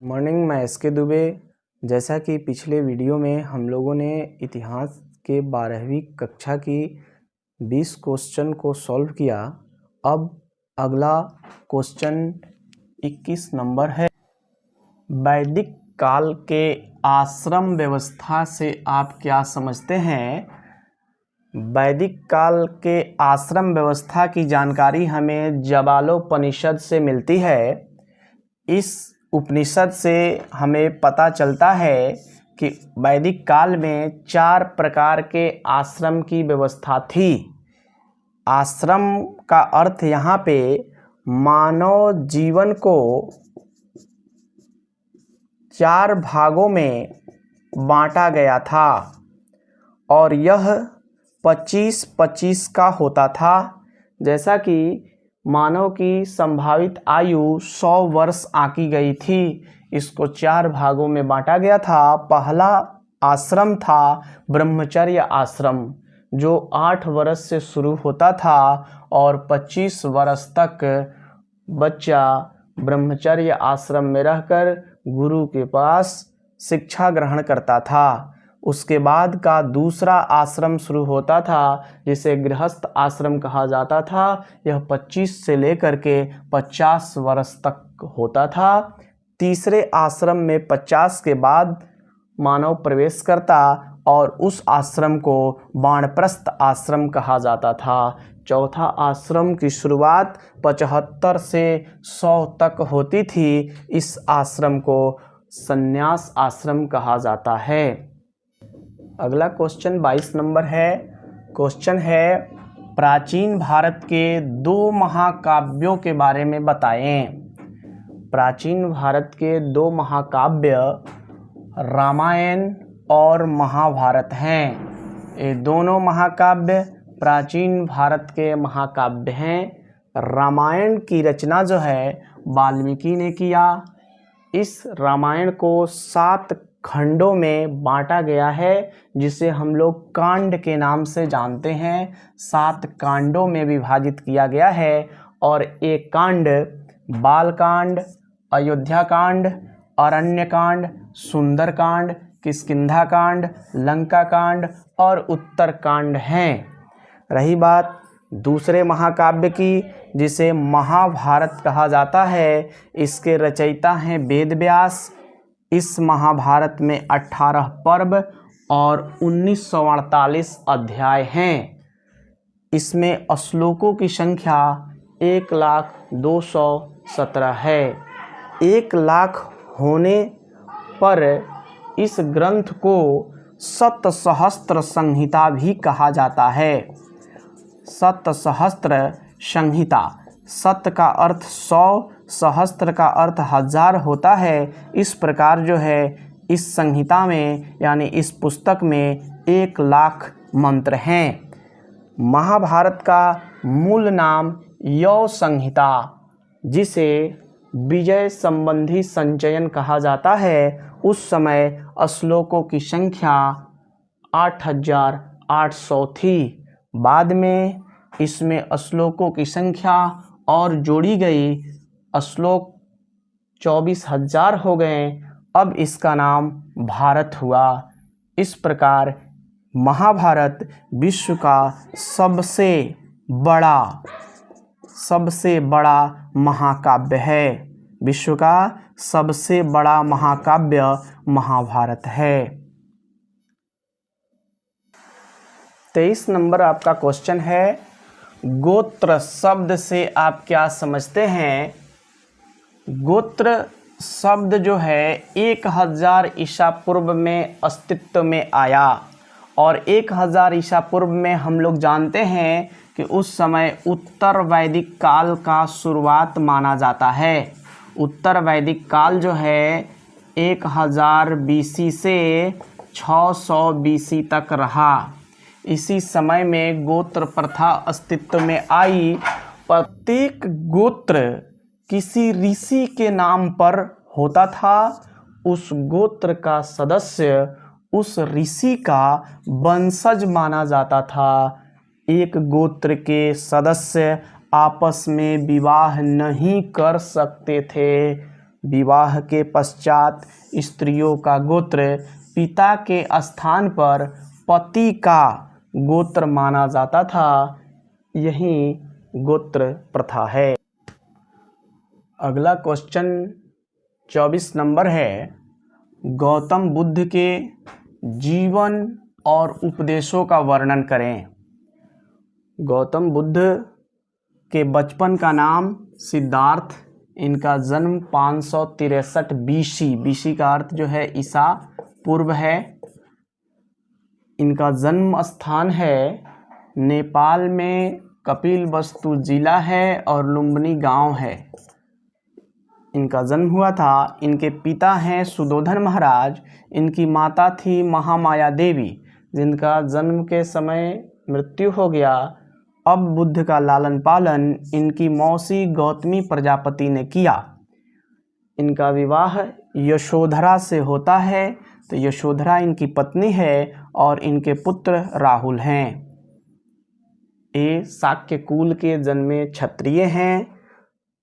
Morning, मैं S के दुबे। जैसा कि पिछले वीडियो में हम लोगों ने इतिहास के 12वीं कक्षा की 20 क्वेश्चन को सॉल्व किया। अब अगला क्वेश्चन 21 नंबर है। वैदिक काल के आश्रम व्यवस्था से आप क्या समझते हैं? वैदिक काल के आश्रम व्यवस्था की जानकारी हमें जबालोपनिषद से मिलती है। इस उपनिषद से हमें पता चलता है कि वैदिक काल में 4 प्रकार के आश्रम की व्यवस्था थी। आश्रम का अर्थ यहाँ पे मानव जीवन को 4 भागों में बांटा गया था और यह 25-25 का होता था। जैसा कि मानव की संभावित आयु 100 वर्ष आंकी गई थी, इसको 4 भागों में बांटा गया था। पहला आश्रम था ब्रह्मचर्य आश्रम, जो 8 वर्ष से शुरू होता था और 25 वर्ष तक बच्चा ब्रह्मचर्य आश्रम में रहकर गुरु के पास शिक्षा ग्रहण करता था। उसके बाद का दूसरा आश्रम शुरू होता था, जिसे गृहस्थ आश्रम कहा जाता था। यह 25 से लेकर के 50 वर्ष तक होता था। तीसरे आश्रम में 50 के बाद मानव प्रवेश करता और उस आश्रम को वानप्रस्थ आश्रम कहा जाता था। चौथा आश्रम की शुरुआत 75 से 100 तक होती थी। इस आश्रम को संन्यास आश्रम कहा जाता है। अगला क्वेश्चन 22 नंबर है। क्वेश्चन है, प्राचीन भारत के 2 महाकाव्यों के बारे में बताएं। प्राचीन भारत के 2 महाकाव्य रामायण और महाभारत हैं। ये दोनों महाकाव्य प्राचीन भारत के महाकाव्य हैं। रामायण की रचना जो है वाल्मीकि ने किया। इस रामायण को 7 खंडों में बांटा गया है, जिसे हम लोग कांड के नाम से जानते हैं। 7 कांडों में विभाजित किया गया है और एक कांड बालकांड, अयोध्या कांड, अरण्य कांड, सुंदर कांड, किष्किंधा कांड, लंका कांड और उत्तर कांड हैं। रही बात दूसरे महाकाव्य की, जिसे महाभारत कहा जाता है, इसके रचयिता हैं वेद व्यास। इस महाभारत में 18 पर्व और 1948 अध्याय हैं। इसमें श्लोकों की संख्या 1,217 है। 1,00,000 होने पर इस ग्रंथ को सतसहस्त्र संहिता भी कहा जाता है। सतसहस्त्र संहिता, सत का अर्थ 100, सहस्त्र का अर्थ 1000 होता है। इस प्रकार जो है इस संहिता में यानी इस पुस्तक में 1,00,000 मंत्र हैं। महाभारत का मूल नाम यौ संहिता, जिसे विजय संबंधी संचयन कहा जाता है, उस समय श्लोकों की संख्या 8,800 थी। बाद में इसमें श्लोकों की संख्या और जोड़ी गई, श्लोक 24,000 हो गए। अब इसका नाम भारत हुआ। इस प्रकार महाभारत विश्व का सबसे बड़ा महाकाव्य है। विश्व का सबसे बड़ा महाकाव्य महाभारत है। 23 नंबर आपका क्वेश्चन है, गोत्र शब्द से आप क्या समझते हैं? गोत्र शब्द जो है 1000 ईसा पूर्व में अस्तित्व में आया और 1000 ईसा पूर्व में हम लोग जानते हैं कि उस समय उत्तर वैदिक काल का शुरुआत माना जाता है। उत्तर वैदिक काल जो है 1000 BC से 600 BC तक रहा। इसी समय में गोत्र प्रथा अस्तित्व में आई। प्रत्येक गोत्र किसी ऋषि के नाम पर होता था। उस गोत्र का सदस्य उस ऋषि का वंशज माना जाता था। एक गोत्र के सदस्य आपस में विवाह नहीं कर सकते थे। विवाह के पश्चात स्त्रियों का गोत्र पिता के स्थान पर पति का गोत्र माना जाता था। यही गोत्र प्रथा है। अगला क्वेश्चन 24 नंबर है, गौतम बुद्ध के जीवन और उपदेशों का वर्णन करें। गौतम बुद्ध के बचपन का नाम सिद्धार्थ, इनका जन्म 563 BC का अर्थ जो है ईसा पूर्व है। इनका जन्म स्थान है नेपाल में कपिलवस्तु जिला है और लुम्बिनी गांव है। इनका जन्म हुआ था। इनके पिता हैं सुधोधन महाराज, इनकी माता थी महामाया देवी, जिनका जन्म के समय मृत्यु हो गया। अब बुद्ध का लालन पालन इनकी मौसी गौतमी प्रजापति ने किया। इनका विवाह यशोधरा से होता है, तो यशोधरा इनकी पत्नी है और इनके पुत्र राहुल हैं। ये शाक्य कुल के जन्मे क्षत्रिय हैं।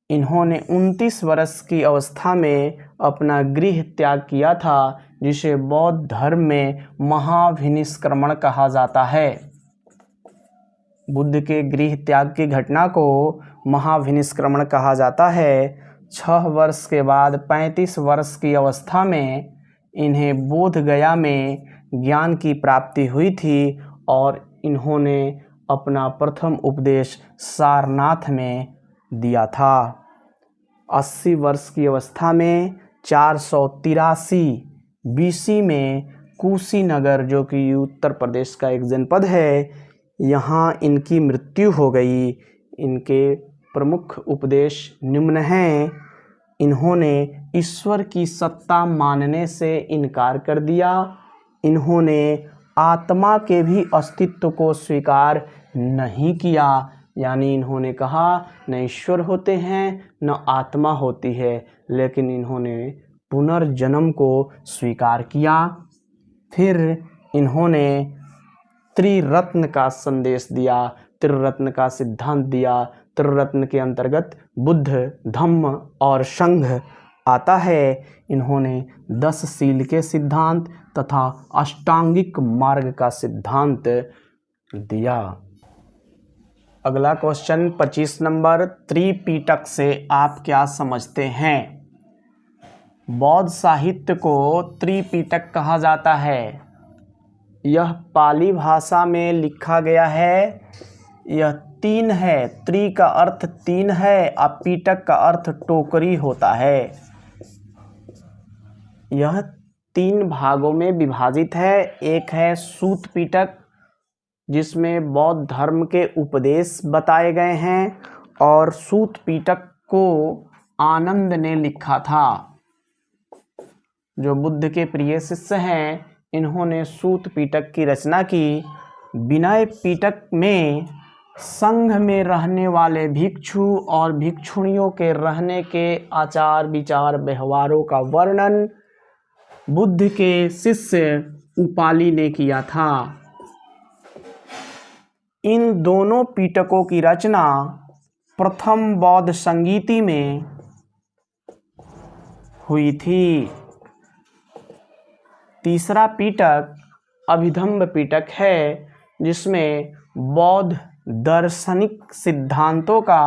इन्होंने 29 वर्ष की अवस्था में अपना गृह त्याग किया था, जिसे बौद्ध धर्म में महाविनिष्क्रमण कहा जाता है। बुद्ध के गृह त्याग की घटना को महाविनिष्क्रमण कहा जाता है। 6 वर्ष के बाद 35 वर्ष की अवस्था में इन्हें बोध गया में ज्ञान की प्राप्ति हुई थी और इन्होंने अपना प्रथम उपदेश सारनाथ में दिया था। 80 वर्ष की अवस्था में 483 BC में कुशीनगर, जो कि उत्तर प्रदेश का एक जनपद है, यहाँ इनकी मृत्यु हो गई। इनके प्रमुख उपदेश निम्न हैं। इन्होंने ईश्वर की सत्ता मानने से इनकार कर दिया। इन्होंने आत्मा के भी अस्तित्व को स्वीकार नहीं किया, यानी इन्होंने कहा न ईश्वर होते हैं न आत्मा होती है, लेकिन इन्होंने पुनर्जन्म को स्वीकार किया। फिर इन्होंने त्रिरत्न का संदेश दिया, त्रिरत्न का सिद्धांत दिया। त्रिरत्न के अंतर्गत बुद्ध, धम्म और संघ आता है। इन्होंने 10 शील के सिद्धांत तथा अष्टांगिक मार्ग का सिद्धांत दिया। अगला क्वेश्चन 25 नंबर, त्रिपिटक से आप क्या समझते हैं? बौद्ध साहित्य को त्रिपिटक कहा जाता है। यह पाली भाषा में लिखा गया है। यह 3 है। त्रि का अर्थ 3 है और पिटक का अर्थ टोकरी होता है। यह 3 भागों में विभाजित है। एक है सूत पिटक, जिसमें बौद्ध धर्म के उपदेश बताए गए हैं, और सूत पिटक को आनंद ने लिखा था। जो बुद्ध के प्रिय शिष्य हैं, इन्होंने सूत पिटक की रचना की। विनय पिटक में संघ में रहने वाले भिक्षु और भिक्षुणियों के रहने के आचार विचार व्यवहारों का वर्णन बुद्ध के शिष्य उपाली ने किया था। इन दोनों पिटकों की रचना प्रथम बौद्ध संगीति में हुई थी। तीसरा पिटक अभिधम्म पिटक है, जिसमें बौद्ध दार्शनिक सिद्धांतों का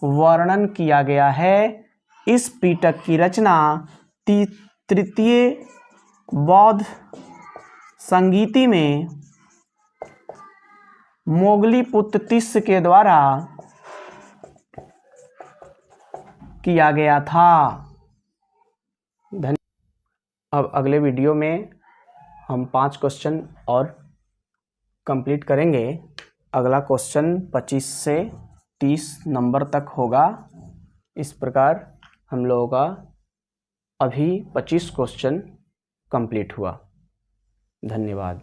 वर्णन किया गया है। इस पिटक की रचना तृतीय बौद्ध संगीति में मोगलीपुत्र तिस्स के द्वारा किया गया था। अब अगले वीडियो में हम 5 क्वेश्चन और कंप्लीट करेंगे। अगला क्वेश्चन 25 से 30 नंबर तक होगा। इस प्रकार हम लोगों का अभी 25 क्वेश्चन कंप्लीट हुआ। धन्यवाद।